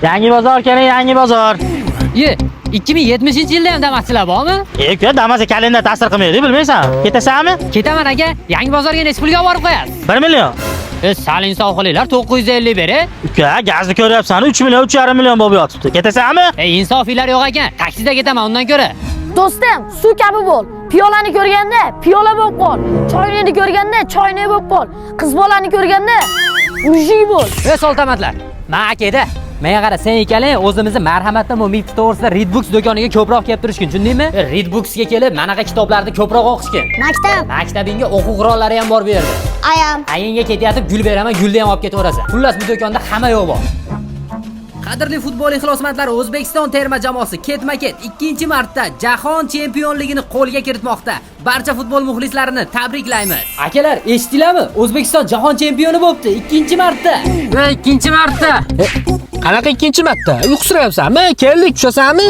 Yangi bozor kerak, yangi bozor. 2070-yilda ham Damas'lar bormi? Uka, Damas'ga kalendar ta'sir qilmaydi, bilmaysan? Ketasanmi? Ketaman aka. Yangi bozorga necha pulga olib qo'yasiz? 1 million. Sal insof qilinglar, 950 beri. Uka, gazni ko'ryapsan, 3 million, 3,5 million bo'lib yotibdi. Ketasanmi? Insofinglar yo'q ekan. Taksida ketaman undan ko'ra. Do'stim, suv kabi bo'l. Piyolani ko'rganda piyola bo'lib qol. Choynini ko'rganda choynak bo'lib qol. Qiz bolani ko'rganda mujik bo'l. Soltamatlar. Men akada, menga qara, sen ekalang o'zimizni marhamatdan bu Mifta to'g'risida Redbooks do'koniga ko'proq kelib turishkin, tushundingmi? Redbooksga kelib, manaqa kitoblarni ko'proq o'qishkin. Maktabingga o'quv qurollari ham bor bu yerda. Ayam. Ayinga ketayotib gul beraman, gulni ham olib ketaverasan. Xullas bu do'konda hamma yo'q bor. Qadrli futbol ixlosmandlari, O'zbekiston terma jamoasi ketma-ket 2-marta jahon chempionligini qo'lga kiritmoqda. Barcha futbol muxlislarini tabriklaymiz. Akalar, eshitdinglarmi? O'zbekiston jahon chempioni bo'libdi 2-marta. Va 2-marta. Qanaqa ikkinchi marta? Uyqusirayapsanmi? Keldik, tushasanmi?